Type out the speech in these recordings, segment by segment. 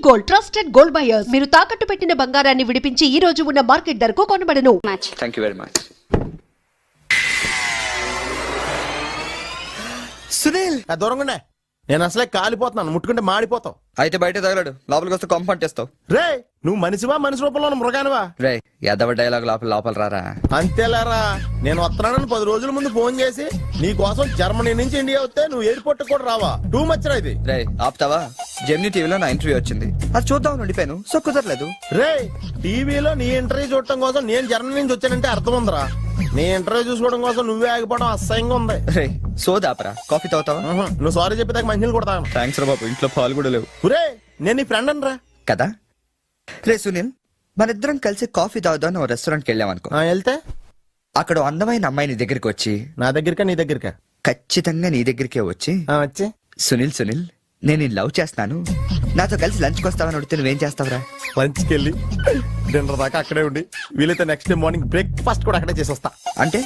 Gold, trusted gold buyers. మీరు తాకట్టు పెట్టిన బంగారాన్ని విడిపించి ఈ రోజు ఉన్న మార్కెట్ ధరకు కొనబడను. Thank you very much. Sunil, దూరంగా నేను అసలే కాలిపోతున్నాను, ముట్టుకుంటే మాడిపోతావు. అయితే బయట తగలడు, లోపలికి వస్తే కాంపౌండ్ చేస్తావు. రే, నువ్వు మనిషివా మనిషి రూపంలో మృగానివా? రే, ఎదవ డైలాగ్ లోపల రారా. అంతేలేరా, నేను వస్తున్నానని 10 రోజుల ముందు ఫోన్ చేసి నీ కోసం జర్మనీ నుంచి ఇండియా వస్తే నువ్వు ఎయిర్పోర్ట్ కూడా రావా? టూ మచ్ రా ఇది. రే, ఆపుతావా? జెమినీ టీవీలో నా ఇంటర్వ్యూ వచ్చింది, అది చూద్దాం ఉండిపోయాను. సో కుదరలేదు. రే, టీవీలో నీ ఇంటర్వ్యూ చూడటం కోసం నేను జర్మనీ నుంచి వచ్చానంటే అర్థం ఉందిరా. నీ ఇంటర్వ్యూ చూసుకోవడం కోసం నువ్వే ఆగిపోవడం అసహ్యంగా ఉంది. రే, సోదాపరా. కాఫీ తాగుతావా? నువ్వు సారీ చెప్పేదాకా మంచినీళ్ళు కూడా తాగను. థ్యాంక్స్ రా బాబు, ఇంట్లో పాలు కూడా లేవు. రే, నేను నీ ఫ్రెండ్ అని రా. కదా. రే సునీల్, మనిద్దరం కలిసి కాఫీ తాగుదాం ఓ రెస్టారెంట్కి వెళ్ళామనుకో. వెళ్తే అక్కడ అందమైన అమ్మాయి నీ దగ్గరికి వచ్చి, నా దగ్గరికా నీ దగ్గరికా? ఖచ్చితంగా నీ దగ్గరికే వచ్చి, వచ్చి సునీల్ నేను లవ్ చేస్తాను, నాతో కలిసి లంచ్కి వస్తావని అడిగితే నువ్వేం చేస్తావురా? లంచ్కి వెళ్ళి డిన్నర్ దాకా అక్కడే ఉండి వీలైతే నెక్స్ట్ డే మార్నింగ్ బ్రేక్ఫాస్ట్ కూడా అక్కడే చేసి వస్తా. అంటే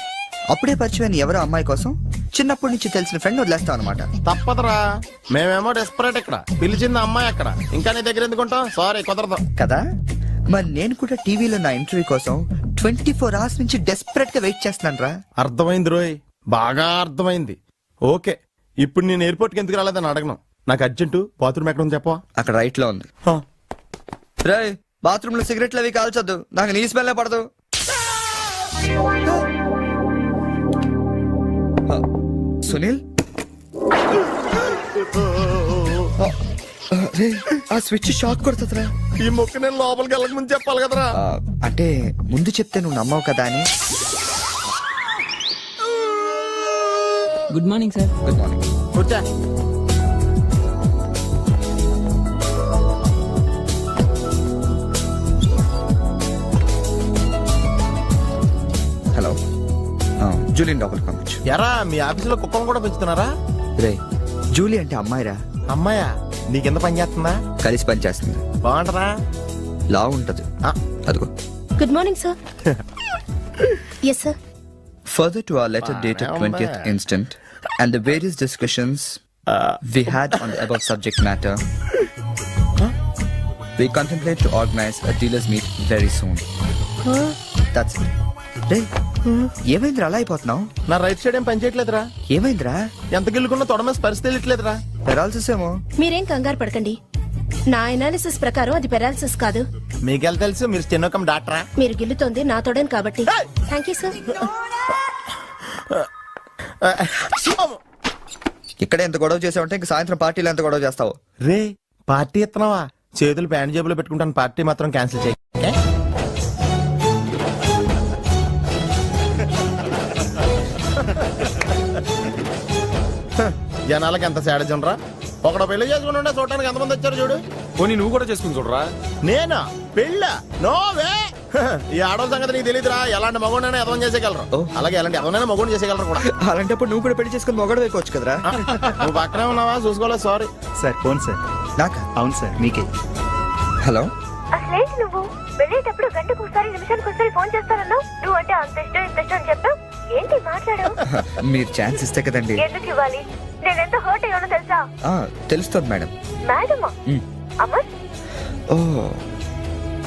అప్పుడే పరిచయం ఎవరో అమ్మాయి కోసం చిన్నప్పటి నుంచి తెలిసిన ఫ్రెండ్ వదిలేస్తావు అనమాట. తప్పదురా, మేమేమో డెస్పరేట్ ఇక్కడ, పిలిచింది అమ్మాయి అక్కడ, ఇంకా నీ దగ్గర ఎందుకుంటాం? సారీ, కుదరదు కదా. మరి నేను కూడా టీవీలో నా ఇంటర్వ్యూ కోసం 24 hours నుంచి డెస్పరేట్ గా వెయిట్ చేస్తున్నాను రా. అర్థమైంది రోయ్, బాగా అర్థమైంది. ఓకే, ఇప్పుడు నేను ఎయిర్పోర్ట్కి ఎందుకు రాలేదని అడగను. నాకు అర్జెంటు బాత్రూమ్ ఎక్కడ ఉంది చెప్పవా? అక్కడ రైట్ లో ఉంది. రే, బాత్రూమ్ లో సిగరెట్లు అవి కాల్చొద్దు, నాకు నీ స్మెల్ పడదు. సునీల్, ఆ స్విచ్ షాక్ కొడుతుందిరా. ఈ మొక్క నేను లోపలికి వెళ్ళక ముందు చెప్పాలి కదరా. అంటే ముందు చెప్తే నువ్వు నమ్మవు కదా అని. Good morning sir. Good morning. కూర్చో. హలో, జూలియన్ లోపలికి పంపించు. ఎరా, మీ ఆఫీసులో కుక్కను కూడా పెంచుతున్నారా? రే, జూలీ అంటే అమ్మాయిరా. అమ్మాయా? నీ కింద పని చేస్తుందా? కలిసి పని చేస్తుంది. బాగుంటరా? లా ఉంటది. అదిగో. Good morning, sir. Yes, sir. Further to our letter dated 20th instant and the various discussions we had on the above subject matter, we contemplate to organize a dealers meet very soon. That's it. రే, ఏమైందిరా అలా అయిపోతున్నావు? నా right side ఏం పని చేయట్లేదురా. ఏమైందిరా? ఎంత గిల్లుకున్నా తొడమేసి పరిస్థితి తెలియట్లేదురా. Paralysis ఏమో. మీరేం కంగారు పడకండి. నా ఎనాలిసిస్ ప్రకారం అది పెరాలిసిస్ కాదు. మీకెళ్ళ తెలుసు, మీరు స్టెనోకం డాక్టరా? మీరు గిల్లుతోంది నా తోడని కాబట్టి. Thank you sir. ఇక్కడ ఎంత గొడవ చేసావంటే ఇంక సాయంత్రం పార్టీలో ఎంత గొడవ చేస్తావు? రే, పార్టీ ఇస్తున్నావా? చేతులు ప్యాంట్ జేబులో పెట్టుకుంటాను, పార్టీ మాత్రం క్యాన్సిల్ చేయి. జనాలకి ఎంత సాడజం రా. ఒకడు పెళ్లి చేసుకుని ఉండే చూడటానికి ఎంతమంది వచ్చారు చూడు. పోనీ నువ్వు కూడా చేసుకుని చూడరా. నేనా? పెళ్ళ? నోవే. ఈ ఆడవాళ్ళ సంగతి నీకు తెలియదురా. ఎలాంటి మగోడైనా ఎదవం చేసేయగలరు, అలాగే ఎలాంటి ఎదవనైనా మగోడు చేసేయగలరు కూడా. అలాంటప్పుడు నువ్వు కూడా పెళ్లి చేసుకుని మొగడు వేయవచ్చు కదరా. నువ్వు పక్కనే ఉన్నావా? చూసుకోలేదు. Sorry sir. Phone sir. నాకా? అవును సార్, మీకే. హలో. అసలేంటి నువ్వు వెళ్ళేటప్పుడు గంటకు ఒకసారి నిమిషానికి ఒకసారి ఫోన్ చేస్తానన్నావు. నువ్వు అంటే అంత ఇష్టం ఇంత ఇష్టం అని చెప్పావు. ఏంటి మాట్లాడావు? మీరు ఛాన్స్ ఇస్తే కదండి. ఎందుకు ఇవ్వాలి? నేను ఎంత హర్ట్ అయ్యానో తెలుసా? తెలుస్తుంది మేడం. మేడమా? అమర్? ఓ,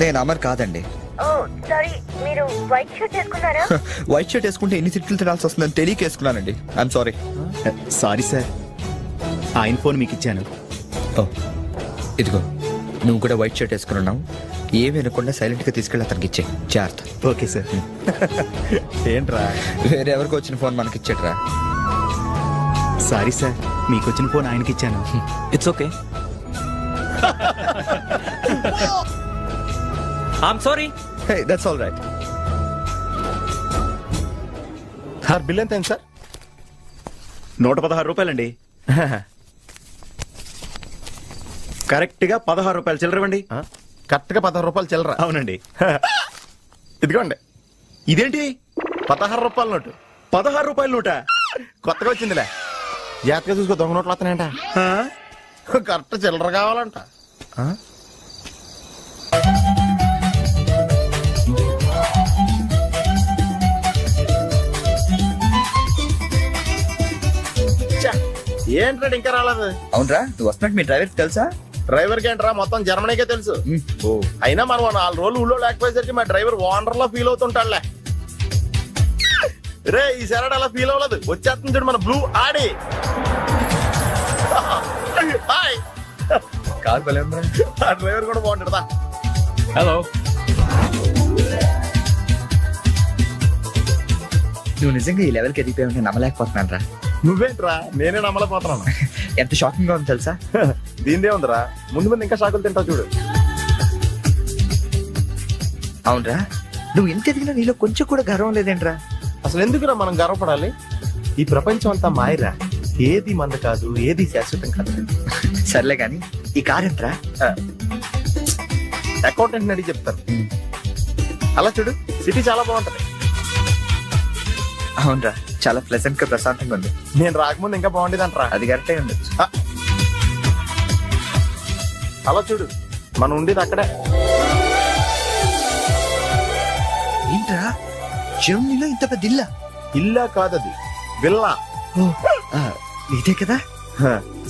నేను అమర్ కాదండి. ఓ సారీ, మీరు వైట్ షర్ట్ వేసుకున్నారా? వైట్ షర్ట్ వేసుకుంటే ఎన్ని తిట్లు తినాల్సి వస్తుందని తెలియక వేసుకున్నానండి. I'm sorry. సారీ సార్, ఆయన ఫోన్ మీకు ఇచ్చాను. ఓ, ఇదిగో, నువ్వు కూడా వైట్ షర్ట్ వేసుకుని ఉన్నావు. ఏమి వినకుండా సైలెంట్ గా తీసుకెళ్ళి అతనికి ఇచ్చే జాగ్రత్త. Okay sir. ఏంట్రా? వేరే ఎవరికి వచ్చిన ఫోన్ మనకి ఇచ్చేట్రా. సారీ సార్, మీకు వచ్చిన ఫోన్ ఆయనకి ఇచ్చాను. It's okay. I'm sorry. Hey, that's all right. Sir, bill ఎంత అయింది సార్? 116 రూపాయలండి. కరెక్ట్ గా 16 రూపాయలు చిల్లరవండి. కరెక్ట్ గా 16 రూపాయలు చిల్లర? అవునండి. ఇదిగోండి. ఇదేంటి? 16 రూపాయల నోటు. 16 రూపాయల నోట? కొత్తగా వచ్చిందిలే. జాగ్రత్తగా చూసుకో, దొంగ నోట్లు వస్తున్నాయంట. కరెక్ట్ చిల్లర కావాలంట. ఏంట్రా ఇంకా రాలేదు? అవునరా, నువ్వు వస్తున్నట్టు మీ డ్రైవర్ తెలుసా? డ్రైవర్ కి ఏంట్రా మొత్తం జర్మనీకే తెలుసు. ఓ అయినా మనం 4 రోజులు ఊళ్ళో లేకపోయేసరికి మా డ్రైవర్ ఓనర్ లో ఫీల్ అవుతుంటాడులే. రే ఈ సెరడ్ అలా ఫీల్ అవ్వలేదు, వచ్చేస్తుంది చూడు మన బ్లూ ఆడి. హాయ్. కార్ భలే ఉందిరా. ఆ డ్రైవర్ కూడా బాగుంటాడా. Hello. నువ్వు నిజంగా ఈ లెవెల్కి ఎదిగిపోయి ఉంటే నమ్మలేకపోతున్నాను రా. నువ్వేంట్రా, నేనే నమ్మలేకపోతున్నాను. ఎంత షాకింగ్ గా ఉంది తెలుసా. దీనిదే ఉందిరా, ముందు ముందు ఇంకా షాకులు తింటావు చూడు. అవునరా, నువ్వు ఎంత ఎదిగినా నీలో కొంచెం కూడా గర్వం లేదేంట్రా. అసలు ఎందుకురా మనం గర్వపడాలి? ఈ ప్రపంచం అంతా మాయరా, ఏది మంద కాదు, ఏది శాశ్వతం కాదు. సర్లే గాని ఈ కార్ ఎంట్రా. అకౌంటెంట్ అడిగి చెప్తారు. అలా చూడు, సిటీ చాలా బాగుంటది. అవునరా, చాలా ప్లెజెంట్ గా ప్రశాంతంగా ఉంది. నేను రాకముందు ఇంకా బాగుండేదంటరా. అది కరెక్టే ఉండొచ్చు. అలా చూడు, మనం ఉండేది అక్కడే. ఏంట్రా, జర్మనీలో ఇంత పెద్ద ఇల్లా? ఇల్లా కాదది, విల్లా. ఇదే కదా.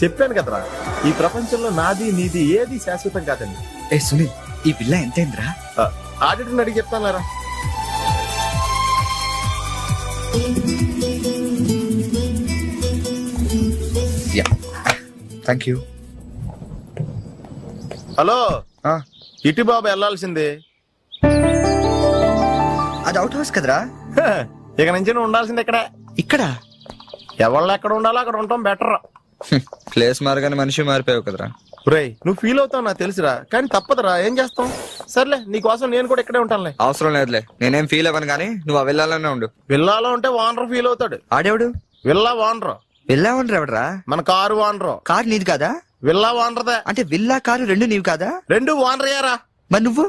చెప్పాను కదరా, ఈ ప్రపంచంలో నాది నీది ఏది శాశ్వతం కాదండి. ఏ సునీల్, ఈ బిల్లా ఎంతైందిరా? ఆడిటర్ అడిగి చెప్తాను. Thank you. హలో, ఇటు బాబు వెళ్ళాల్సింది. అది అవుట్ హౌస్ కదరా. ఇక నుంచి నువ్వు ఉండాల్సింది ఇక్కడే. ఇక్కడ ఎవళ్ళు ఎక్కడ ఉండాలో అక్కడ ఉండటం బెటర్. ప్లేస్ మారగానే మనిషి మారిపోయావు కదరా. రేయ్, నువ్వు ఫీల్ అవుతావు నాకు తెలుసురా, కానీ తప్పదురా, ఏం చేస్తాం. సర్లే, నీకోసం నేను కూడా ఇక్కడే ఉంటానులే. అవసరం లేదులే, నేనేం ఫీల్ అవ్వను కానీ నువ్వు ఆ విల్లాలోనే ఉండు. విల్లాలో ఉంటే ఓనర్ ఫీల్ అవుతాడు. ఆడేవాడు? Villa owner. విల్లా ఓనర్ ఎవడరా? మన కారు ఓనర్. కారు నీది కాదా? విల్లా ఓనర్దే. అంటే విల్లా కారు రెండు నీవు కాదా? రెండు ఓనర్ అయ్యారా. మరి నువ్వు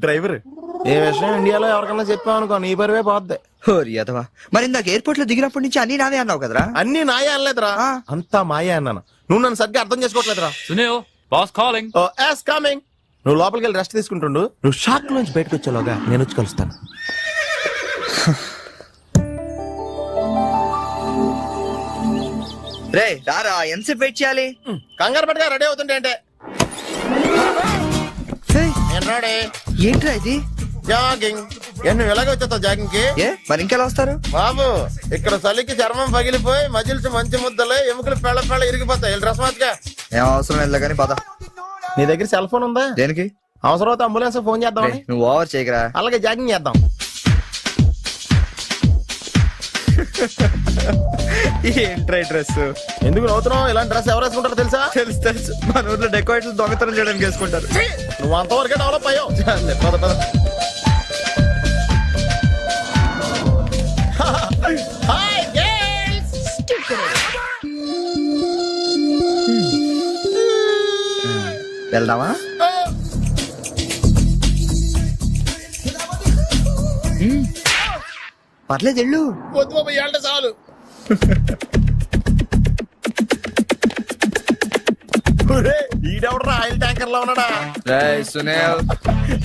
డ్రైవర్. ఏ విషయం ఇండియాలో ఎవరికన్నా చెప్పావు అనుకో, నీ పరివే పోద్ది. హోరి అదవా, మరి ఇందాక ఎయిర్పోర్ట్ లో దిగినప్పటి నుంచి అన్ని నావే అన్నావు కదరా. అన్ని నాయే అనలేదురా, అంతా మాయే అన్నాను. నువ్వు నన్ను సరిగ్గా అర్థం చేసుకోవట్లేదురా. Sunil, boss calling. ఓ ఎస్ కమింగ్. నువ్వు లోపలికి వెళ్ళి రెస్ట్ తీసుకుంటుండు, నువ్వు షాక్ నుంచి బయటకు వచ్చేలోగా నేను వచ్చి కలుస్తాను. రే రారా, ఎంతసేపు వెయిట్ చేయాలి? కంగారు పట్టుగా రెడీ అవుతుంటే అంటే ఏంట్రా ఇది? జాగింగ్. నువ్వు ఎలాగ వచ్చేస్తావు జాగింగ్ కి? ఏ మరి ఇంకెలా వస్తారు బాబు, ఇక్కడ చలికి చర్మం పగిలిపోయి మజిల్స్ మంచి ముద్దలే, ఎముకలు పెళ్ళ పెళ్ళ ఇరిగిపోతాయి. డ్రెస్ మార్చుగా. ఏం అవసరం లేదు కానీ పద. నీ దగ్గర సెల్ ఫోన్ ఉందా? దేనికి? అవసరం అయితే అంబులెన్స్ ఫోన్ చేద్దామని. నువ్వు ఓవర్ చేయకరా. అలాగే జాగింగ్ చేద్దాం. ఏంట్రా డ్రెస్? ఎందుకు నవ్వుతున్నావు? ఇలాంటి డ్రెస్ ఎవరు వేసుకుంటారో తెలుసా? తెలుసు తెలుసు, మన ఊర్లో డెకోరేట్లు దొంగతనం చేయడానికి వేసుకుంటారు. నువ్వు అంతవరకే డెవలప్ అయ్యావు. పద పద. Hi girls. వెళ్దామా? పర్లేదు వెళ్ళు. వద్దు బాబు, అంటే చాలు. ఈడెవడరా ఆయిల్ ట్యాంకర్ లో ఉన్నాడా? సునీల్,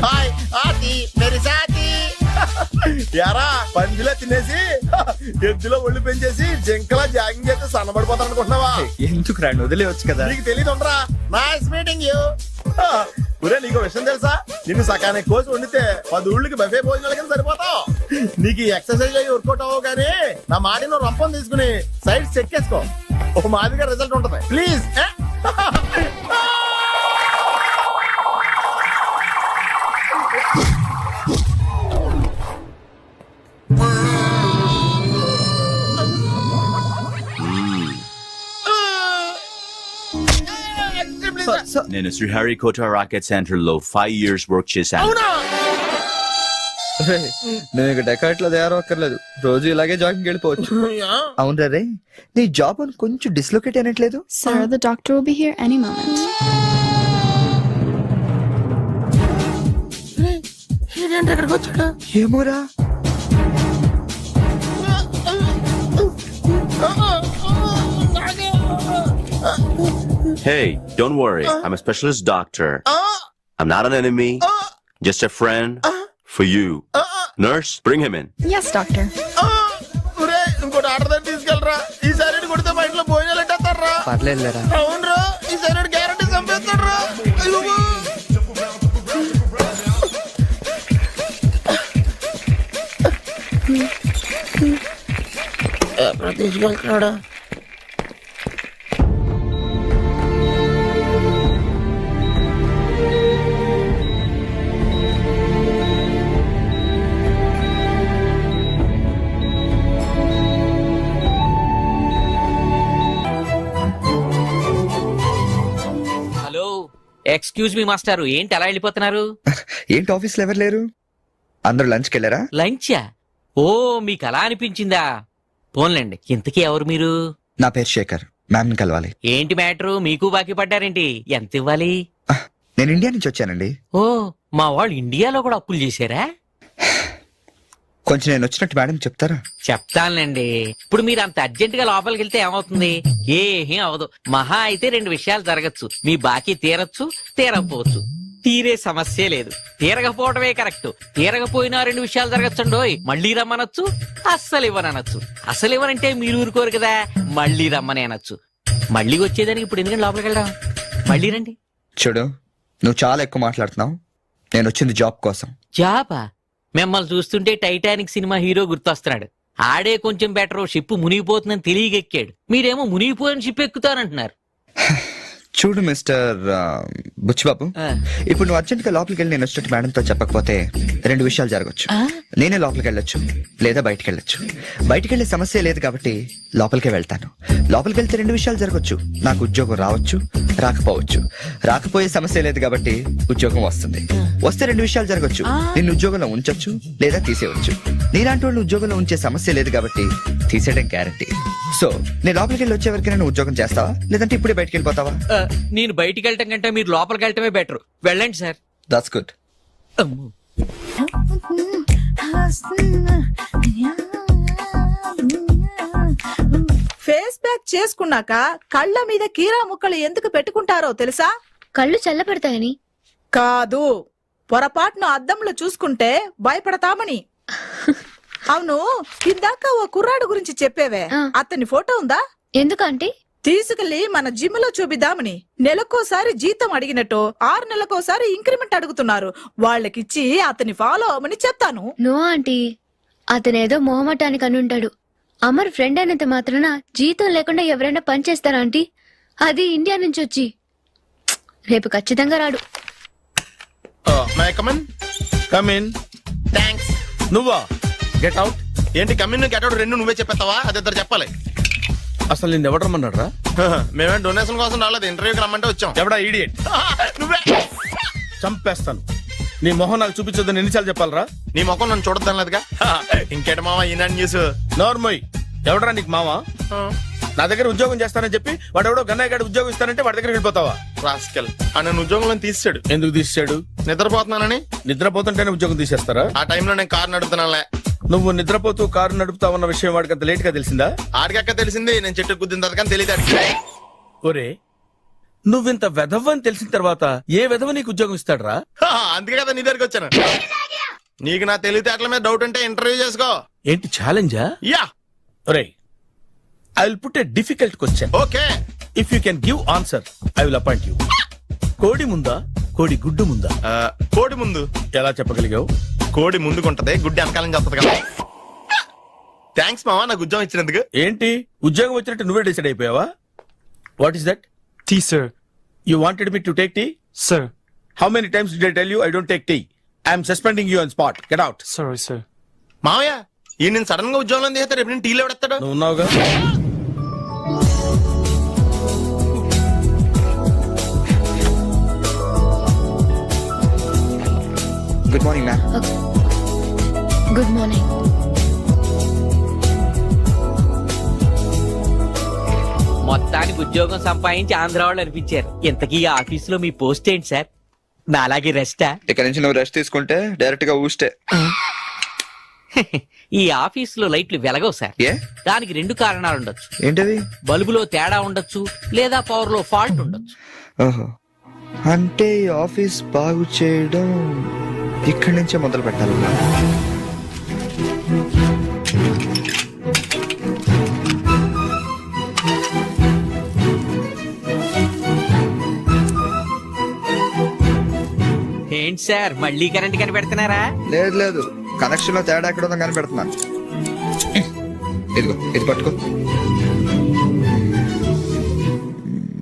హాయ్ ఆతి మేరీ సాతి. యారా, పందిలా తినేసి ఎద్దులో ఒళ్ళు పెంచేసి జింకలా జాగింగ్ చేస్తే సన్నబడిపోతాను అనుకుంటున్నావా? ఎందుకు రా, వదిలేవచ్చు కదా. నీకు తెలియదు ఉండరా. Nice meeting you. ఒరే, నీకు విషయం తెలుసా? నిన్ను సకానికి కోసి వండితే 10 ఊళ్ళకి బఫే భోజనాల కింద సరిపోతావు. నీకు ఈ ఎక్సర్సైజ్ అయ్యి వర్కౌట్ అవ్వవు కానీ నా మాటి నువ్వు రంపం తీసుకుని సైడ్ చెక్ చేసుకో, ఒక మాదిరిగా రిజల్ట్ ఉంటుంది. ప్లీజ్. నేను శ్రీహరికోట రాకెట్ సెంటర్ లో 5 years వర్క్ చేశాను. నేను ఇక డెకాట్ లో తయారక్కర్లేదు, రోజు ఇలాగే జాగింగ్ వెళ్ళిపోవచ్చు. అవును రే, నీ జాబ్ అని కొంచెం dislocate అయినట్లేదు. Sir, the doctor will be here any moment. ఏమోరా. Hey, don't worry. I'm a specialist doctor. I'm not an enemy. Just a friend for you. Nurse, bring him in. Yes, doctor. ఇంకోటి order దగ్గర తీసుకెళ్ళరా. ఈ side కొడితే బయటలో భోజనాలు ఎట్టేస్తారా? పర్లేదులేరా. అవునరా, ఈ side guarantee చంపేస్తాడు. తీసుకెళ్ళరా తీసుకెళ్తున్నాడా? Hello, excuse me మాస్టారు, ఏంటి అలా వెళ్ళిపోతున్నారు? ఏంటి ఆఫీస్లో ఎవరు లేరు? అందరూ లంచ్కి వెళ్ళారా? లంచా? ఓ, మీకు అలా అనిపించిందా? పోన్లేండి. ఇంతకీ ఎవరు మీరు? నా పేరు శేఖర్. మ్యామ్ని కలవాలి. ఏంటి మ్యాటరు? మీకు బాకీ పడ్డారేంటి? ఎంత ఇవ్వాలి? నేను ఇండియా నుంచి వచ్చానండి. ఓ, మా వాళ్ళు ఇండియాలో కూడా అప్పులు చేశారా? కొంచెం నేను వచ్చినట్టు మేడం చెప్తారా? చెప్తానులేండి. ఇప్పుడు మీరు అంత అర్జెంట్ గా లోపలికి వెళ్తే ఏమవుతుంది? ఏం అవదు. మహా అయితే 2 విషయాలు జరగచ్చు. మీ బాకీ తీరచ్చు, తీరకపోవచ్చు. తీరే సమస్య లేదు. తీరకపోవడమే కరెక్ట్. తీరకపోయినా 2 విషయాలు జరగచ్చండోయ్. మళ్ళీ రమ్మనొచ్చు, అస్సలు ఇవ్వనొచ్చు. అసలు ఇవ్వనంటే మీరు ఊరుకోరు కదా, మళ్ళీ రమ్మని అనొచ్చు. మళ్ళీ వచ్చేదానికి ఇప్పుడు ఎందుకంటే లోపలికి వెళ్ళడం? మళ్ళీ రండి. చూడు, నువ్వు చాలా ఎక్కువ మాట్లాడుతున్నావు. నేను వచ్చింది జాబ్ కోసం. జాబా? మిమ్మల్ని చూస్తుంటే టైటానిక్ సినిమా హీరో గుర్తొస్తున్నాడు. ఆడే కొంచెం బెటర్. షిప్ మునిగిపోతుందని తెలియగెక్కాడు. మీరేమో మునిగిపోయిన షిప్ ఎక్కుతానంటున్నారు. చూడు మిస్టర్ బుచ్చిబాబు, ఇప్పుడు నువ్వు అర్జెంట్ గా లోపలికి వెళ్ళి నేను వచ్చినట్టు మేడంతో చెప్పకపోతే 2 విషయాలు జరగచ్చు. నేనే లోపలికి వెళ్ళొచ్చు, లేదా బయటికి వెళ్ళొచ్చు. బయటికి వెళ్ళే సమస్య లేదు కాబట్టి లోపలికే వెళ్తాను. లోపలికి వెళ్తే 2 విషయాలు జరగచ్చు. నాకు ఉద్యోగం రావచ్చు, రాకపోవచ్చు. రాకపోయే సమస్య లేదు కాబట్టి ఉద్యోగం వస్తుంది. వస్తే 2 విషయాలు జరగచ్చు. నిన్ను ఉద్యోగంలో ఉంచొచ్చు, లేదా తీసేయవచ్చు. నీలాంటి వాళ్ళు ఉద్యోగంలో ఉంచే సమస్య లేదు కాబట్టి తీసేయడం గ్యారంటీ. సో నేను లోపలికి వెళ్ళి వచ్చే వరకు నేను ఉద్యోగం చేస్తావా, లేదంటే ఇప్పుడే బయటికి వెళ్ళిపోతావా? నేను బయటికి వెళ్ళటం కంటే మీరు లోపలికి వెళ్ళటమే బెటర్. వెళ్ళండి sir. That's good. Face pack చేసుకున్నాక కళ్ళ మీద కీరా ముక్కలు ఎందుకు పెట్టుకుంటారో తెలుసా? కళ్ళు చల్లబడతాయని. కాదు, పొరపాటును అద్దంలో చూసుకుంటే భయపడతామని. అవును, ఇందాక ఓ కుర్రాడు గురించి చెప్పేవే, అతని ఫోటో ఉందా? ఎందుకంటే తీసుకెళ్లి మన జిమ్ లో చూపిద్దామని. నెలకోసారి జీతం అడిగినట్టు 6 నెలకోసారి ఇంక్రిమెంట్ అడుగుతున్నారు. వాళ్ళకిచ్చి అతని ఫాలో అవ్వమని చెప్తాను. నో ఆంటీ, అతనేదో మొహమాటానికి అనుంటాడు. అమర్ ఫ్రెండ్ అయినంత మాత్రాన జీతం లేకుండా ఎవరైనా పని చేస్తారా ఆంటీ? అది ఇండియా నుంచి వచ్చి. రేపు ఖచ్చితంగా రాడు. నువ్వా? Get out. ఏంటి కమిన్ గెట్ అవుట్ 2 నువ్వే చెప్పేస్తావా? అది ఇద్దరు చెప్పాలి. అసలు నేను ఎవరు రమ్మన్నారా? మేమే డొనేషన్ కోసం రాలేదు, ఇంటర్వ్యూకి రమ్మంటే వచ్చాం. ఎవడా ఈడియట్? నువ్వే. చంపేస్తాను. నీ మొహం నాకు చూపించొద్దని ఎన్నిసార్లు చెప్పాలరా? నీ ముఖం నన్ను చూడద్దాం లేదుగా. ఇంకేట మావా ఈనాడు న్యూస్. నోర్మోయ్, ఎవడరా నీకు మావా? నా దగ్గర ఉద్యోగం చేస్తానని చెప్పి వాడు ఎవడో గన్నయ్య గారి ఉద్యోగం ఇస్తానంటే వాడి దగ్గర వెళ్ళిపోతావా? రాస్కెల్. నన్ను ఉద్యోగంలో తీసాడు. ఎందుకు తీసాడు? నిద్రపోతున్నానని. నిద్రపోతుంటేనే ఉద్యోగం తీసేస్తారా? ఆ టైంలో నేను కారు నడుపుతున్నానులే. నువ్వు నిద్రపోతూ కారు నడుపుతావన్న విషయం వాడికి అంత లేట్ గా తెలిసిందా? ఆడికక్క తెలిసింది, నేను చెట్టు కుద్దిన తర్వాత కానీ తెలియదు. ఒరే, నువ్వింత వెధవ్ అని తెలిసిన తర్వాత ఏ వెధవ నీకు ఉద్యోగం ఇస్తాడరా? అందుకే కదా నీ దగ్గరికి వచ్చాను. నీకు నా తెలివితేటల మీద డౌట్ ఉంటే ఇంటర్వ్యూ చేసుకో. ఏంటి ఛాలెంజా? యా. ఒరే, I will put a difficult question. Okay. If you can give answer I will appoint you. కోడి ముందా, కోడి గుడ్డు ముందా? కోడి ముందు. ఎలా చెప్పగలిగావు? కోడి ముందుకుంటది, గుడ్డి వెనకాలని చెప్తుంది కదా. థ్యాంక్స్ మావా నాకు ఉద్యోగం ఇచ్చినందుకు. ఏంటి ఉద్యోగం వచ్చినట్టు నువ్వే డిసైడ్ అయిపోయావా? What is that? Tea sir. You wanted me to take tea? Sir. How many times did I tell you I don't take tea? I am suspending you on spot. Get out. Sorry, sir. మావయ్య ఈ నేను sudden గా ఉద్యోగంలో తీస్తే రేపు నేను టీలో ఎవడెత్తాడు? నువ్వు ఉన్నావుగా. Good morning ma'am. Good morning. మొత్తానికి ఉద్యోగం సంపాదించి ఆంధ్ర వాళ్ళు అనిపించారు. ఇంతకీ ఈ ఆఫీసులో మీ పోస్ట్ ఏంటి సార్? నా అలాగే రెస్టా? ఇక్కడ నుంచి నువ్వు రెస్ట్ తీసుకుంటే డైరెక్ట్ గా ఊస్తే. ఈ ఆఫీసులో లైట్లు వెలగవు సార్. ఏ? దానికి 2 కారణాలు ఉండొచ్చు. ఏంటవి? బల్బులో తేడా ఉండొచ్చు, లేదా పవర్ లో ఫాల్ట్ ఉండొచ్చు. ఓహో, అంటే ఈ ఆఫీస్ బాగు చేయడం ఇక్కడి నుంచే మొదలు పెట్టాలి. ఏంటి సార్ మళ్ళీ కరెంట్ కనిపెడుతున్నారా? లేదు లేదు, కనెక్షన్ లో తేడా ఎక్కడ ఉందో కనిపెడుతున్నాను. ఇదిగో ఇది పట్టుకో.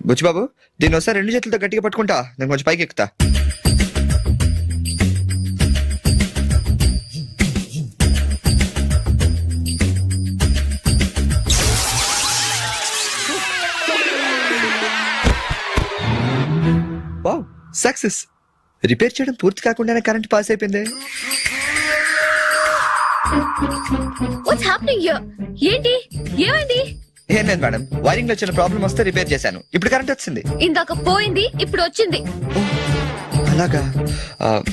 బుచ్చిబాబు, దీన్ని ఒకసారి 2 చేతులతో గట్టిగా పట్టుకుంటా, నేను కొంచెం పైకి ఎక్కుతా. Wow, success. రిపేర్ చేయడం పూర్తి కాకుండానే కరెంట్ పాస్ అయిపోయింది. What's happening here? ఏంటి, ఏమైంది? ఏం లేదు మేడం, వైరింగ్ లో చిన్న ప్రాబ్లం వస్తే రిపేర్ చేశాను, ఇప్పుడు కరెంట్ వచ్చింది. ఇందాక పోయింది, ఇప్పుడు వచ్చింది. అలాగా,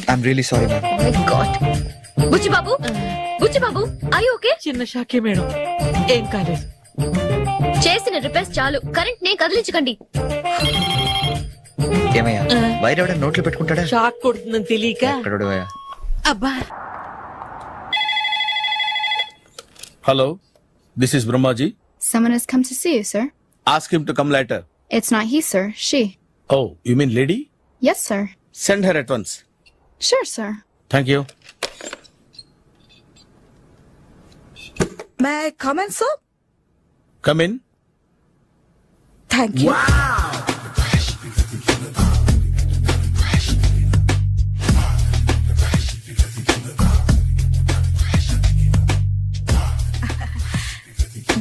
I'm really sorry madam. My god. Buchibabu, Buchibabu, I okay? చిన్న షాకే మేడం, ఏం కాలేదు. చేసిన రిపేర్స్ చాలు, కరెంట్ నే కదిలించకండి. ఏమయ్యా, వైర్ ఎవడైనా నోట్లో పెట్టుకుంటాడా? షాక్ కొడుతుందని తెలియక. ఎక్కడోడువయ్యా? అబ్బా. Hello, this is Brahmaji. Someone has come to see you, sir. Ask him to come later. It's not he, sir. She. Oh, you mean lady? Yes, sir. Send her at once. Sure, sir. Thank you. May I come in sir? Come in. Thank you.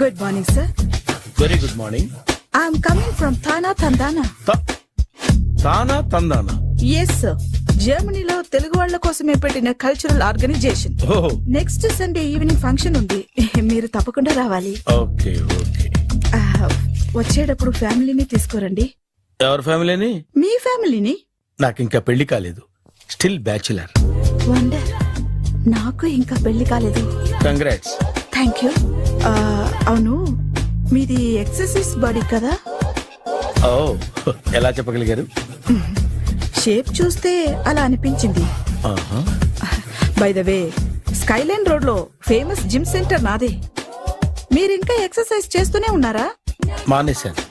Good morning sir. Very good morning. I'm coming from TANA తందానా. తానా తందానా. Yes sir, జర్మనీలో తెలుగు వాళ్ళ కోసమే పెట్టిన cultural organisation. Oh, next Sunday evening function ఉంది, మీరు తప్పకుండా రావాలి. okay, okay. వచ్చేటప్పుడు ఫ్యామిలీని తీసుకోరండి. ఎవరి ఫ్యామిలీని? మీ ఫ్యామిలీని. నాకు ఇంకా పెళ్లి కాలేదు, స్టిల్ బ్యాచులర్. వండర్, నాకు ఇంకా పెళ్లి కాలేదు. కంగ్రాట్స్. Thank you. అవును, మీది ఎక్సర్సైజ్ బాడీ కదా? ఓ, ఎలా చెప్పగలిగారు? షేప్ చూస్తే అలా అనిపించింది. By the way, Skyline road లో ఫేమస్ జిమ్ సెంటర్ నాదే. మీరు ఇంకా ఎక్సర్సైజ్ చేస్తూనే ఉన్నారా? మానేశాను,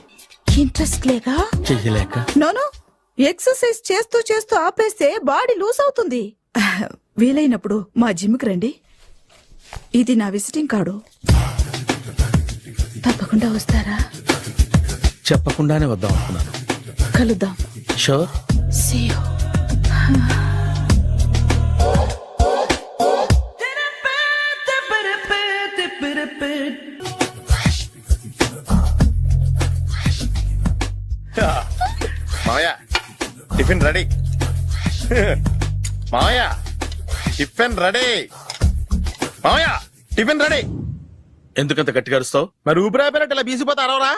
ఇంట్రెస్ట్ లేక? చెయ్యలేక. నోను, ఎక్సర్సైజ్ చేస్తూ చేస్తూ ఆపేస్తే బాడీ లూజ్ అవుతుంది. వీలైనప్పుడు మా జిమ్ కి రండి. ఇది నా విజిటింగ్ కార్డు. తప్పకుండా వస్తారా? చెప్పకుండానే వద్దాం అనుకున్నాను. కలుద్దాం. షూర్. See you. మావయ్య, టిఫిన్ రెడీ. మావయ్య, టిఫిన్ రెడీ. మావయ్య, టిఫిన్ రెడీ. ఎందుకంత గట్టిగా అరుస్తావు? మరి ఊపిరి అయిపోయినట్టు ఇలా బీసిపోతే అరవరా?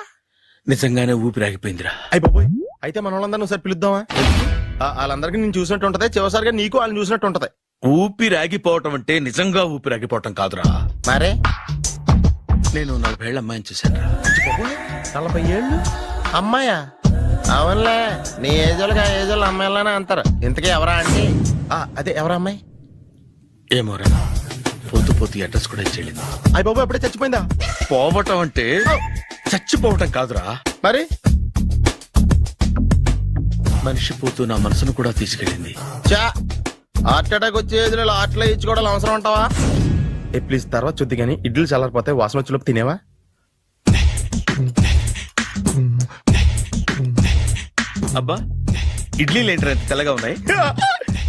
నిజంగానే ఊపిరాగిపోయిందిరా. అయిపోయి అయితే మన వాళ్ళందరినీ ఒకసారి పిలుద్దామా? వాళ్ళందరికీ నేను చూసినట్టు ఉంటది, చివరిసారిగా నీకు వాళ్ళని చూసినట్టు ఉంటది. ఊపిరాగిపోవటం అంటే నిజంగా ఊపిరాగిపోవటం కాదురా. మరే నేను 40 ఏళ్ల అమ్మాయిని చూశాను. 40 ఏళ్ళు అమ్మాయా? అవునులే, నీ ఏజ్ వాళ్ళకి ఆ ఏజ్ వాళ్ళు అమ్మాయిలానే అంటారు. ఇంతకీ ఎవరా అంటే? అదే ఎవరా అమ్మాయి? ఏమోరా, పోతూ పోతూ అడ్రస్ కూడా ఇచ్చేళ్ళింది. అయ్య బాబు, ఎప్పుడే చచ్చిపోయిందా? పోవటం అంటే చచ్చిపోవటం కాదురా, మరి మనిషి పోతూ నా మనసును కూడా తీసుకెళ్ళింది. చా, హార్ట్ అటాక్ వచ్చే ఏజ్ లో హార్ట్లో ఇచ్చుకోవడం అవసరం ఉంటావా? ప్లీజ్ తర్వాత చూద్ది కానీ ఇడ్లీ చల్లారిపోతే వాసన వచ్చేలోపు తినేవా? అబ్బా, ఇడ్లీలు ఏంటి తెల్లగా ఉన్నాయి?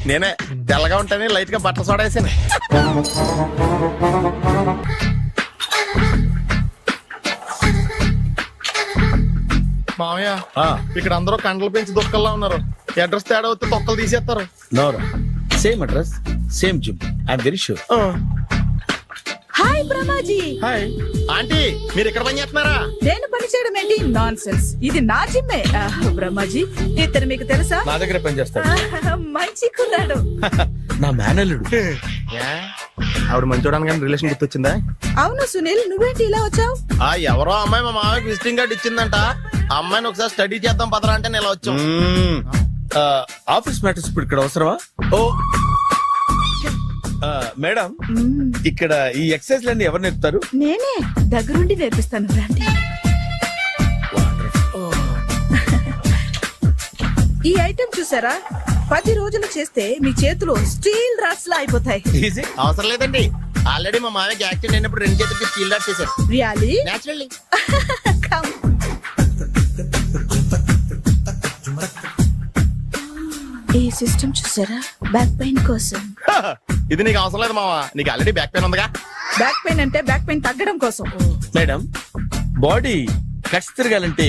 నేనే తెల్లగా ఉంటానే లైట్ గా బట్టలు సోడా వేసాను. మామయ్య, ఇక్కడ అందరూ కండలు పెంచి దుక్కల్లా ఉన్నారు. అడ్రస్ తేడా వస్తే తొక్కలు తీసేస్తారు. నోరా, same address, same gym. I'm very sure. Hi Brahmaji. Hi aunty, మీరు ఇక్కడ పని చేస్తున్నారా? నేను పని చేయడం ఏంటి? నాన్ సెన్స్, ఇది నా జిమ్మే. బ్రహ్మాజీ, ఇతను మీకు తెలుసా? నా దగ్గర పని చేస్తాడు. మంచి కుర్రాడు. నా మేనల్లుడు. ఆవిడ మంచి చూడడానికి రిలేషన్ గుర్తొచ్చిందా? అవును సునీల్, నువ్వేంటి ఇలా వచ్చావు? ఎవరో అమ్మాయి మా మామయ్యకి విజిటింగ్ కార్డు ఇచ్చిందంట. ఆ అమ్మాయిని ఒకసారి స్టడీ చేద్దాం పదరా అంటే నేను ఇలా వచ్చాం. ఆఫీస్ మ్యాటర్స్ ఇప్పుడు ఇక్కడ అవసరమా? ఓ మేడం, ఇక్కడ ఈ ఎక్సర్సైజ్ లన్నీ ఎవరు నేర్పుతారు? నేనే దగ్గరుండి నేర్పిస్తాను, రండి. ఈ ఐటెం చూసారా? 10 రోజులు చేస్తే మీ చేతులు స్టీల్ రాట్స్ లా అయిపోతాయి. ఈజీ. అవసరం లేదండి, ఆల్రెడీ మా మామయ్యకి యాక్సిడెంట్ అయినప్పుడు 2 చేతులకి స్టీల్ డాట్ చేశారు. రియాలీ? నేచురల్లీ. ఈ సిస్టమ్ చూసారా, బ్యాక్ పెయిన్ కోసం. ఇది నీకు అవసరం లేదు మావా, నీకు ఆల్రెడీ బ్యాక్ పెయిన్ ఉందిగా. బ్యాక్ పెయిన్ అంటే బ్యాక్ పెయిన్ తగ్గడం కోసం. మేడం, బాడీ కట్స్ తిరగాలంటే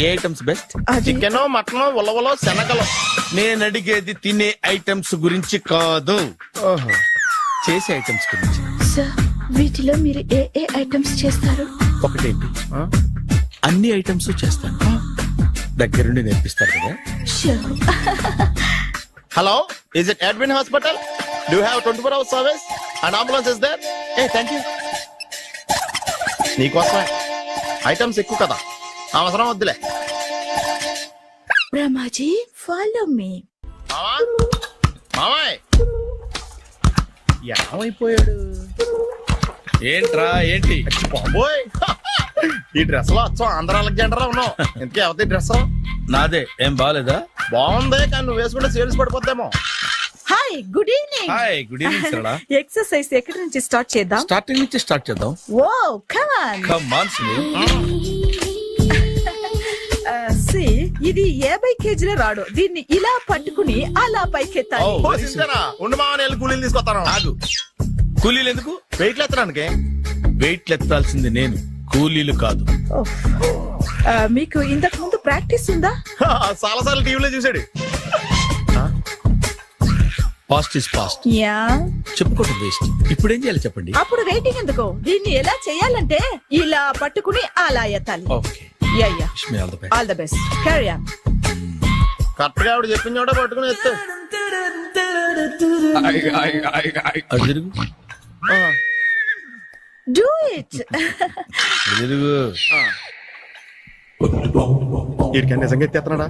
ఏ ఐటమ్స్ బెస్ట్? అది చికెన్, మటన్, ఉలవలో, శనగలు. నేను అడిగేది తినే ఐటమ్స్ గురించి కాదు, చేసే ఐటమ్స్ గురించి. సార్, వీటిలో మీరు ఏ ఏ ఐటమ్స్ చేస్తారు? ఒకటేంటి, అన్ని ఐటమ్స్ చేస్తాను. దగ్గరుండి నేర్పిస్తారు కదా. Sure. Hello, is it admin hospital? Do have 24 hours service and ambulance is there? ఏ థ్యాంక్ యూ. నీకోసమే ఐటమ్స్ ఎక్కువ కదా, అవసరం వద్దులే. Brahmaji, follow me. మావా, మావాయ్ ఏమైపోయాడు? ఏంట్రా ఏంటి? బాబోయ్, ఈ డ్రెస్ లో వచ్చాం ఆంధ్ర అలెగ్జాండర్ ఉన్నావు. ఇంతకీ ఎవరి డ్రెస్? నాదే. ఏం బాగాలేదా? బాగుంది, కానీ నువ్వు వేసుకుంటే సేల్స్ పడిపోద్దేమో. Hi, good evening. Hi, good evening Sarala. Exercise ఎక్కడి నుంచి స్టార్ట్ చేద్దాం? స్టార్టింగ్ నుంచి స్టార్ట్ చేద్దాం. Oh come on. Come on Sunil. సి, ఇది 50 కేజీల రాడు. దీన్ని ఇలా పట్టుకుని అలా పైకెత్తాలి. Oh. ఓ, సింతేనా? ఉండు మావా, నేను కూలీలు తీసుకొస్తాను. ఆగు. కూలీలు ఎందుకు? వెయిట్లు ఎత్తడానికి. వెయిట్ ఎత్తాల్సింది నేను, కూలీలు కాదు. మీకు ఇంతకు ముందు ప్రాక్టీస్ ఉందా? చాలా సార్లు టీవీలో చూసాడు. Past is past, yeah. చెప్పుకోవటం వేస్ట్. ఇప్పుడు ఏం చేయాలి చెప్పండి. అప్పుడు వెయిటింగ్ ఎందుకు? దీన్ని ఎలా చేయాలంటే ఇలా పట్టుకుని అలా ఎత్తాలి. Okay, yeah yeah. Wish me all the best. All the best. Carry on. Correct గా ఆవిడ చెప్పిన చోట పట్టుకుని ఎత్తు. అటు తిరుగు, డూ ఇట్. అటు తిరుగు. వీడికి నిజంగా ఎత్తేస్తున్నాడా?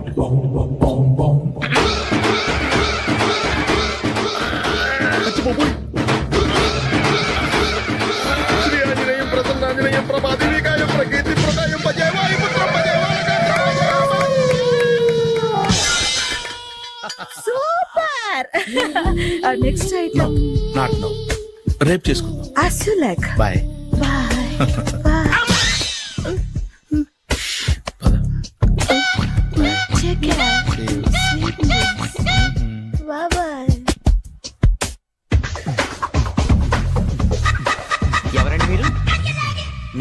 శ్రీ ఆంజనేయం ప్రసన్నాంజనేయం ప్రభాదేవికాయం ప్రకీర్తి ప్రదాయం భజే వాయుపుత్రం భజే super. Next item. Not now, రేపు చేసుకుందాం. as you like. Bye. Bye. Bye. Take care. Bye bye. ఎవరండి మీరు?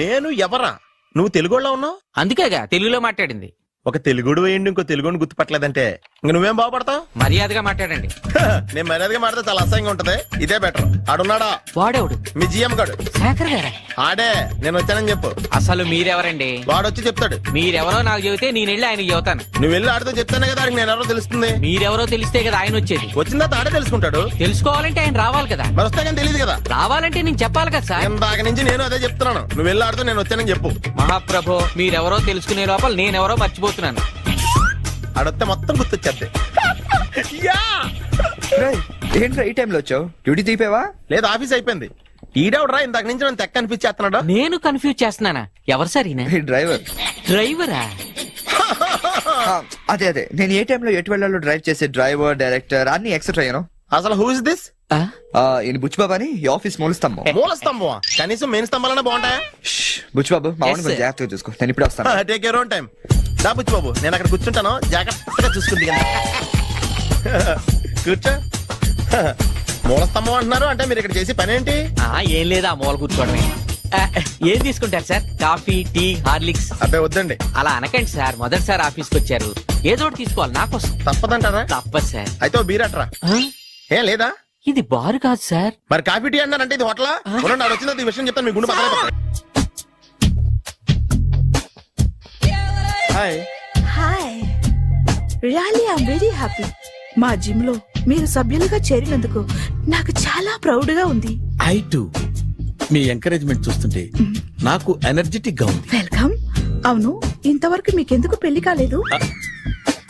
నేను ఎవరా? నువ్వు తెలుగులో ఉన్నావు. అందుకేగా తెలుగులో మాట్లాడింది. ఒక తెలుగుడు వేయండి, ఇంకో తెలుగుని గుర్తుపట్టలేదంటే ఇంక నువ్వేం బాగుపడతావు? మర్యాదగా మాట్లాడండి. నేను మర్యాదగా మాడితే చాలా అసహ్యంగా ఉంటది. ఇదే బెటర్. ఆడున్నాడా? వాడేవుడు? మీ జిఎం గాడు. శేఖర్ గారా? ఆడే. నేను వచ్చానని చెప్పు. అసలు మీరెవరండి? వాడొచ్చి చెప్తాడు. మీరెవరో నాకు చెబితే నేను వెళ్ళి ఆయనకి చెబుతాను. నువ్వు వెళ్ళి ఆడితో చెప్తానే కదా ఆడికి నేను ఎవరో తెలుస్తుంది. మీరెవరో తెలిస్తే కదా ఆయన వచ్చేది. వచ్చిందా ఆడే తెలుసుకుంటాడు. తెలుసుకోవాలంటే ఆయన రావాలి కదా. మరి వస్తే కానీ తెలియదు కదా. రావాలంటే నేను చెప్పాలి కదా సార్. ఇందాక నుంచి నేను అదే చెప్తున్నాను. నువ్వు వెళ్ళి ఆడితో నేను వచ్చానని చెప్పు. మహాప్రభు, మీరెవరో తెలుసుకునే లోపల నేనెవరో మర్చిపోతున్నాను. ఆడొస్తే మొత్తం గుర్తొచ్చేద్ది. ఏంట్రా ఈ టైంలో వచ్చావు? డ్యూటీ తీపేవా? లేదు, ఆఫీస్ అయిపోయింది. ఈడెవడరా ఇందాక నుంచి నన్ను తెక్క అనిపించేస్తున్నాడు. నేను కన్ఫ్యూజ్ చేస్తున్నానా? ఎవరు సార్ ఈయన? డ్రైవర్. డ్రైవరా? అదే అదే, నేను ఏ టైంలో ఎటు వెళ్ళాలో డ్రైవ్ చేసే డ్రైవర్, డైరెక్టర్ అన్ని ఎక్సెట్రా యూనో. అసలు హూ ఇస్ దిస్? ఈయన బుచ్చిబాబు అని ఈ ఆఫీస్ మూల స్తంభం. మూల స్తంభం? కనీసం మెయిన్ స్తంభాలనే బాగుంటాయా? బుచ్చిబాబు, మా Yes, వాడిని కొంచెం sir. Ah, జాగ్రత్తగా చూసుకో. నేను ఇప్పుడు వస్తాను. Take your own time. దా బుచ్చి బాబు, నేను అక్కడ కూర్చుంటాను, జాగ్రత్తగా చూసుకుంది. కూర్చో. మూల స్తంభం అంటున్నారు అంటే మీరు ఇక్కడ చేసి పని ఏంటి? ఏం లేదా, మూల కూర్చోవడమే. ఏం తీసుకుంటారు సార్? Coffee, tea, Horlicks? అబ్బాయి వద్దండి. అలా అనకండి సార్, మొదటిసారి ఆఫీస్కి వచ్చారు, ఏదో ఒకటి తీసుకోవాలి నా కోసం. తప్పదంటారా? తప్పదు సార్. అయితే ఓ బీర్ అట్రా. ఏం లేదా? ఇది బారు కాదు సార్. మరి కాఫీ టీ అన్నారంటే ఇది హోటలా? ఉండండి, ఆడ వచ్చింది ఈ విషయం చెప్తాను, మీ గుండె పక్కన. Hi. Hi. Really I'm very happy. మా జిమ్ లో మీరు సభ్యులుగా చేరినందుకు నాకు చాలా ప్రౌడ్ గా ఉంది. I to. మీ ఎంకరేజ్మెంట్ చూస్తుంటే నాకు ఎనర్జెటిక్ గా ఉంది. వెల్కమ్. అవును, ఇంతవరకు మీకెందుకు పెళ్లి కాలేదు?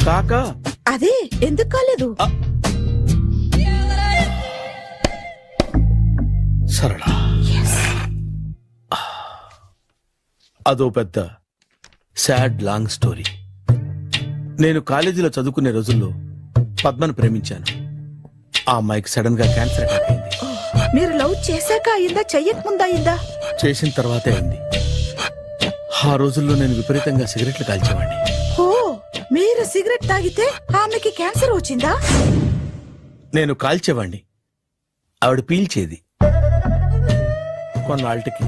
కాకా, అదే ఎందుకు కాలేదు? సరళ, అదో పెద్ద సాడ్ లాంగ్ స్టోరీ. నేను కాలేజీలో చదువుకునే రోజుల్లో పద్మను ప్రేమించాను. ఆ అమ్మాయికి సడన్ గా క్యాన్సర్ అటాక్ అయింది. మీరు లవ్ చేశాక అయిందా, చెయ్యక ముందా అయిందా? చేసిన తర్వాతే అయింది. ఆ రోజుల్లో నేను విపరీతంగా సిగరెట్లు కాల్చేవాడిని. ఓ, మీరు సిగరెట్ తాగితే ఆమెకి క్యాన్సర్ వచ్చిందా? నేను కాల్చేవాణ్ణి, ఆవిడ పీల్చేది. కొన్నాళ్ళకి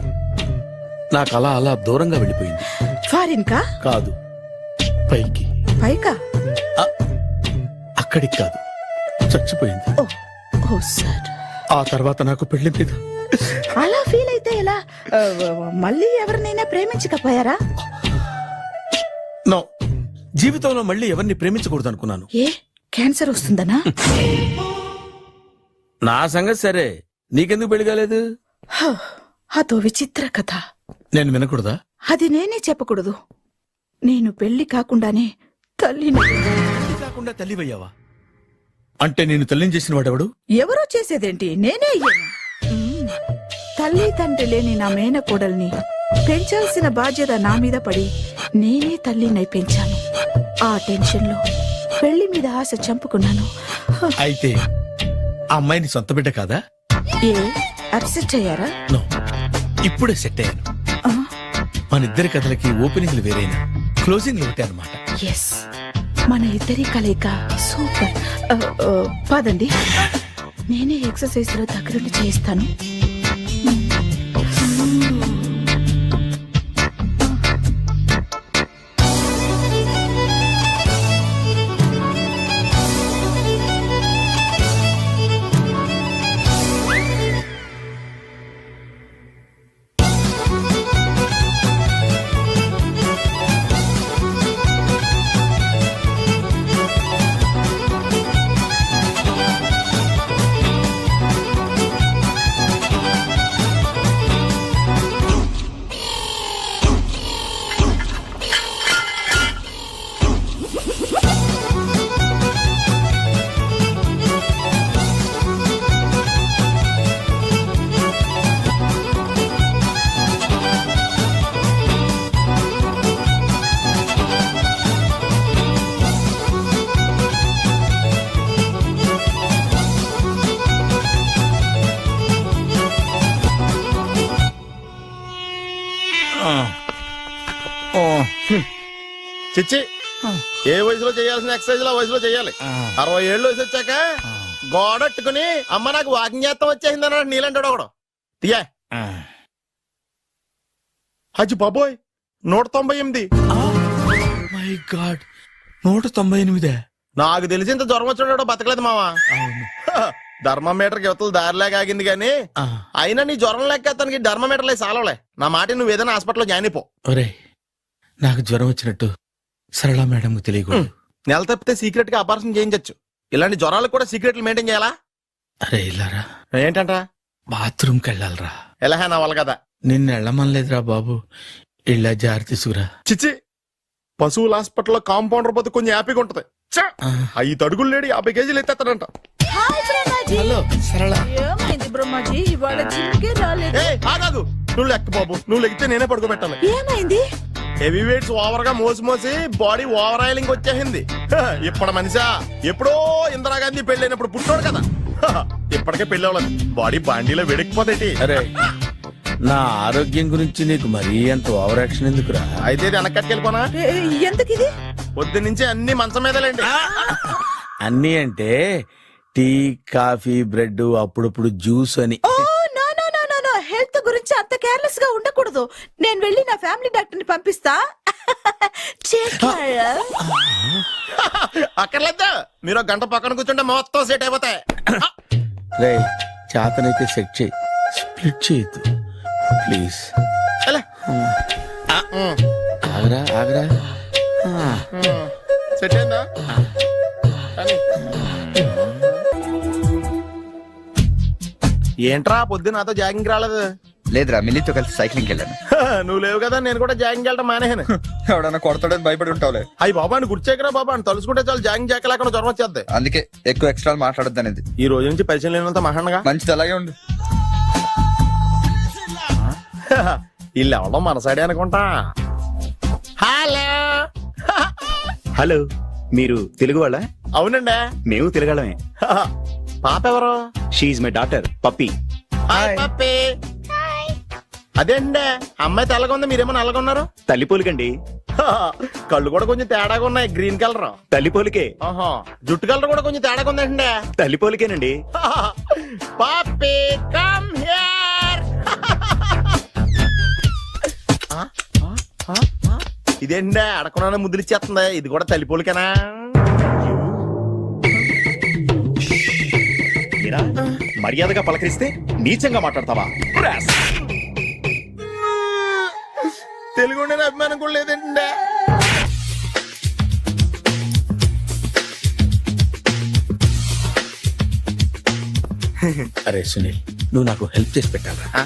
నాకు అలా అలా దూరంగా వెళ్ళిపోయింది. ఫారిన్ కా? కాదు, పైకి. పైకా? అక్కడికి కాదు, చచ్చిపోయింది. ఓ సార్. ఆ తర్వాత నాకు పెళ్లి మీద అలా ఫీల్ అయితే ఎలా? మళ్ళీ ఎవరినైనా ప్రేమించకపోయారా? నో, జీవితంలో మళ్ళీ ఎవరిని ప్రేమించకూడదు అనుకున్నాను. ఏ, క్యాన్సర్ వస్తుందనా? నా సంగతి సరే, నీకెందుకు పెళ్లి కాలేదు? అదో విచిత్ర కథ. నేను వినకూడదా? అది నేనే చెప్పకూడదు. నేను పెళ్లి కాకుండానే తల్లిని. పెళ్లి కాకుండా తల్లివయ్యావా? అంటే నేను తల్లిని చేసిన వాడెవడు? ఎవరో చేసేదేంటి, నేనే అయ్యాను. తల్లి తండ్రి లేని నా మేనకోడల్ని పెంచాల్సిన బాధ్యత నా మీద పడి నేనే తల్లినై పెంచాను. ఆ టెన్షన్ లో పెళ్లి మీద ఆశ చంపుకున్నాను. అయితే ఆ అమ్మాయిని సొంత బిడ్డ కాదా? ఏ, అప్సెట్ అయ్యారా? నో, ఇప్పుడే సెట్ అయ్యాను. మన ఇద్దరి కథలకి ఓపెనింగ్లు వేరైనా క్లోజింగ్లు ఒకటే అన్నమాట. ఎస్, మన ఇద్దరి కలయిక సూపర్. పదండి, నేనే ఎక్సర్సైజ్ లో దగ్గరుండి చేయిస్తాను. చిచ్చి, ఏ వయసులో చేయాల్సిన ఎక్సర్సైజ్ ఆ వయసులో చేయాలి. 60 ఏళ్ళు వయసు వచ్చాక గోడట్టుకుని అమ్మ నాకు వాకింగ్ చేస్తాం వచ్చేసింది అన్నాడు నీలంటాడు ఒకడు. తీయా హజ్ బాబోయ్, 198. My God, 198. నాకు తెలిసి ఇంత జ్వరం వచ్చాడో బతకలేదు మావా. ధర్మమీటర్ యువతలు దారిలాగా ఆగింది గాని అయినా నీ జ్వరం లెక్క అతనికి ధర్మమీటర్లే సాలవలే. నా మాట నువ్వు ఏదైనా హాస్పిటల్లో జాయిన్ అయిపో. ఒరే, నాకు జ్వరం వచ్చినట్టు సరళ మేడం తెలియకూడదు. నెల తప్పితే సీక్రెట్ గా ఆపరేషన్ చేయించచ్చు. ఇలాంటి జ్వరాలకు కూడా సీక్రెట్లు మెయింటైన్ చేయాలా? అరే ఇల్లారా, ఏంటంట? బాత్రూమ్కి వెళ్ళాలరా. ఎలాహే నా వాళ్ళ కదా. నిన్ను వెళ్ళమనలేదురా బాబు, ఇళ్ళ జారి తీసుకురా. చిచ్చి, పశువుల హాస్పిటల్లో కాంపౌండర్ పోతే కొంచెం హ్యాపీగా ఉంటది. 5 అడుగులు లేడి 50 కేజీలు ఎత్తేస్తాడంట. హలో సరళ. ఏమైంది బ్రహ్మాజీ, ఇవాళ జిమ్కే రాలేదు? ఆగాదు, నువ్వు లెక్క బాబు. నువ్వు లెక్కితే నేనే పడుకోబెట్టాలి. ఏమైంది? హెవీ వెయిట్స్ ఓవర్ గా మోసి బాడీ ఓవర్ ఆయిలింగ్ వచ్చేసింది. ఇప్పుడు మనిషా ఎప్పుడో ఇందిరాగాంధీ పెళ్ళైనప్పుడు పుట్టాడు కదా, ఇప్పటికే పెళ్లి అవ్వలేదు. బాడీ బాండీలో వెడికిపోతేటి. అరే, నా ఆరోగ్యం గురించి నీకు మరీ అంత ఓవర్ యాక్షన్ ఎందుకురా? అయితే ఇది వెనకట్టుకెళ్ళిపోనా? ఎందుకు ఇది? పొద్దు నుంచి అన్ని మంచం మీదలేండి. అన్ని అంటే టీ, కాఫీ, బ్రెడ్, అప్పుడప్పుడు జ్యూస్ అని. హెల్త్ గురించి అంత కేర్లెస్ గా ఉండకూడదు. నేను వెళ్ళి నా ఫ్యామిలీ డాక్టర్ ని పంపిస్తా. అక్కర్లేదు, మీరు 1 గంట పక్కన కూర్చుంటే మొత్తం సెట్ అయిపోతాయి. రే, చేతనైతే సెట్ చేయి, స్ప్లిట్ చేయొద్దు ప్లీజ్. ఆగరా ఆగరా. సెట్ అయిందా? ఏంట్రా పొద్దు నాతో జాగింగ్ రాలేదు? లేదురా, మిల్లీతో కలిసి సైక్లింగ్ వెళ్ళాను. నువ్వు లేవు కదా, నేను కూడా జాగింగ్ వెళ్ళడం మానేహాను. ఎవడన్నా కొడతాడని భయపడి ఉంటావులే. అయ్యి బాబా, అని గుర్చేకరా బాబా, అని తలుసుకుంటే చాలు జాగింగ్ చేయలేకుండా జ్వరం వచ్చేద్ది. అందుకే ఎక్కువ ఎక్స్ట్రా మాట్లాడొద్దు అనేది. ఈ రోజు నుంచి పరిచయం లేనంత మహానగా మంచిది, అలాగే ఉండు. వీళ్ళు ఎవడో మన సైడే అనుకుంటా. హలో హలో, మీరు తెలుగు వాళ్ళ? అవునండి. మేము తిరగలమే. పాప ఎవరు? She's my daughter Pappi. Hi Pappi. అదేండి అమ్మాయి తెల్లగా ఉంది, మీరేమో నల్లగా ఉన్నారు. తల్లిపోలికండి. కళ్ళు కూడా కొంచెం తేడాగా ఉన్నాయి, గ్రీన్ కలర్. తల్లిపోలికే. ఆహా, జుట్టు కలర్ కూడా కొంచెం తేడాగా ఉందండి. తల్లిపోలికేనండి. పాపి కమ్ హియర్. ఇదేంటి అడగకుండా ముద్దులు ఇచ్చేస్తుంది, ఇది కూడా తల్లిపోలికేనా? మీరా మర్యాదగా పలకరిస్తే నీచంగా మాట్లాడతావా? తెలుగు ఉండే అభిమానం కూడా లేదండి. అరే సునీల్, నువ్వు నాకు హెల్ప్ చేసి పెట్టాలరా.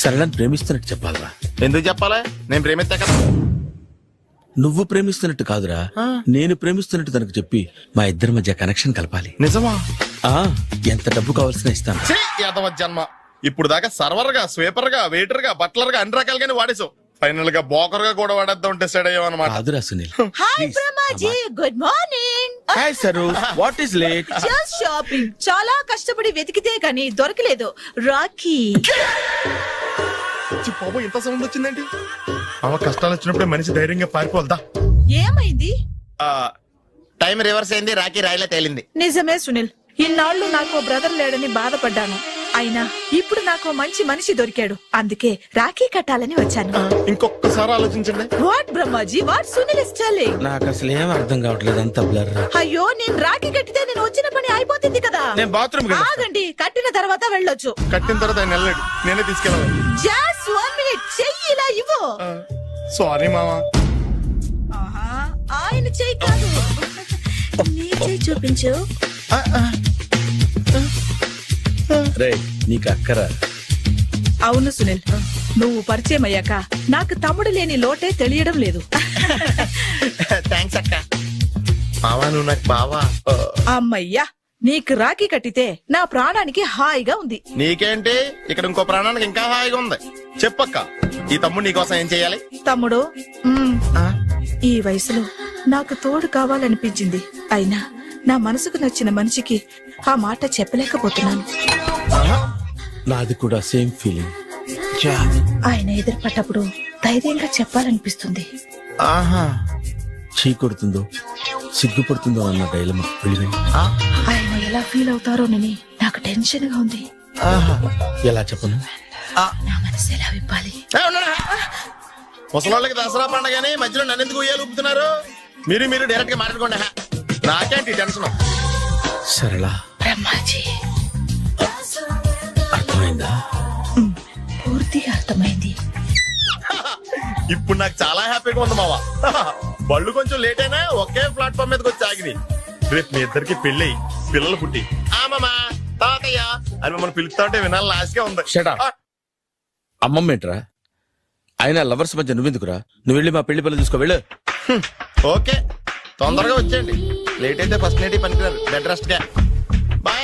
సరళని ప్రేమిస్తున్నట్టు చెప్పాలరా. ఎందుకు చెప్పాలి? నేను ప్రేమిస్తా కదా. నువ్వు ప్రేమిస్తున్నట్టు కాదురా, నేను ప్రేమిస్తున్నట్టు తనకు చెప్పి మా ఇద్దరి మధ్య కనెక్షన్ కలపాలి. నిజమా? ఆ ఎంత డబ్బు కావాల్సిన ఇస్తాను. ఛీ, యాదవ జన్మ. ఇప్పుడు దాకా సర్వర్ గా, స్వీపర్ గా, వెయిటర్ గా, బట్లర్ గా అన్ని రకాలుగానే వాడేసావు. ఫైనల్ గా బోకర్ గా కూడా వాడేద్దాం డిసైడ్ అయ్యామన్నమాట. కాదురా Sunil. Hi Brahmaji, good morning. Hi sir, what is late? Just shopping. చాలా కష్టపడి వెతికితే గానీ దొరకలేదు. రాఖీ. బాబు ఇంత సౌండ్ వచ్చిందేంటి? అమ్మ కష్టాలు వచ్చినప్పుడే మనిషి ధైర్యంగా పారిపోల్దా. ఏమైంది? టైం రివర్స్ అయింది, రాఖీ రాయిలా తేలింది. నిజమే సునీల్, ఇన్నాళ్ళు నాకు బ్రదర్ లేడని బాధపడ్డాను. అయినా ఇప్పుడు నాకు మంచి మనిషి దొరికాడు, అందుకే రాఖీ కట్టాలని వచ్చాను. ఇంకొకసారి ఆలోచించండి. What Brahmaji, what Sunil is telling? నాకు అసలు ఏం అర్థం కావట్లేదు, అంత బ్లర్. అయ్యో, నేను రాఖీ కట్టితే నేను వచ్చిన పని అయిపోతుంది కదా. నేను బాత్రూమ్ ఆగండి, కట్టిన తర్వాత వెళ్ళొచ్చు. కట్టిన తర్వాత ఆయన వెళ్ళాడు, నేనే తీసుకెళ్ళాలి. జస్ట్ 1 minute, చెయ్యి ఇలా ఇవ్వు. సారీ మామా. ఆయన చెయ్యి కాదు, నీ చెయ్యి చూపించు. రే నీకు అక్కరా? అవును సునీల్, నువ్వు పరిచయం అయ్యాక నాకు తమ్ముడు లేని లోటే తెలియడం లేదు. థ్యాంక్స్ అక్క. మావా నువ్వు నాకు బావా. అమ్మయ్యా, నీకు రాఖీ కట్టితే నా ప్రాణానికి హాయిగా ఉంది. నీకేంటి, ఇక్కడ ఇంకో ప్రాణానికి ఇంకా హాయిగా ఉంది. చెప్పక్క, ఈ తమ్ముడు నీకోసం ఏం చెయ్యాలి? తమ్ముడు, ఈ వయసులో నాకు తోడు కావాలనిపించింది. అయినా నా మనసుకు నచ్చిన మనిషికి ఆ మాట చెప్పలేకపోతున్నాను. నాది కూడా సేమ్ ఫీలింగ్. ఆయన ఎదురుపడ్డప్పుడు ధైర్యంగా చెప్పాలనిపిస్తుంది. ఆహా, చీ కొడుతుందో సిగ్గుపడుతుందో అన్న డైలమా. ఆయన ఎలా ఫీల్ అవుతారోనని నాకు టెన్షన్ గా ఉంది. ఎలా చెప్పను? నా మనసు ఎలా విప్పాలి? ముసలోళ్ళకి దసరా పండగని మధ్యలో నన్ను ఎందుకు ఉయ్యాలు ఊపుతున్నారు? మీరు డైరెక్ట్ గా మాట్లాడుకోండి. నాకేంటి టెన్షన్? సరళ, బ్రహ్మాజీ, అర్థమైందా? పూర్తిగా అర్థమైంది. ఇప్పుడు నాకు చాలా హ్యాపీగా ఉంది మావా. బళ్ళు కొంచెం లేట్ అయినా ఒకే ప్లాట్ఫామ్ మీదకి వచ్చి ఆగినాయి. రేపు మీ ఇద్దరికి పెళ్ళి పిల్లలు పుట్టి ఆమమ్మా తాతయ్య అని మమ్మల్ని పిలుస్తా ఉంటే వినాలి లాస్ట్గా ఉంది. అమ్మమ్మ ఏంట్రా? అయినా లవర్స్ మధ్య నువ్వెందుకురా? నువ్వు వెళ్ళి మా పెళ్లి పిల్లలు చూసుకో, వెళ్ళు. ఓకే, తొందరగా వచ్చేయండి. లేట్ అయితే ఫస్ట్ నైట్ పనికిరారు. బెడ్ రెస్ట్ గా. బాయ్.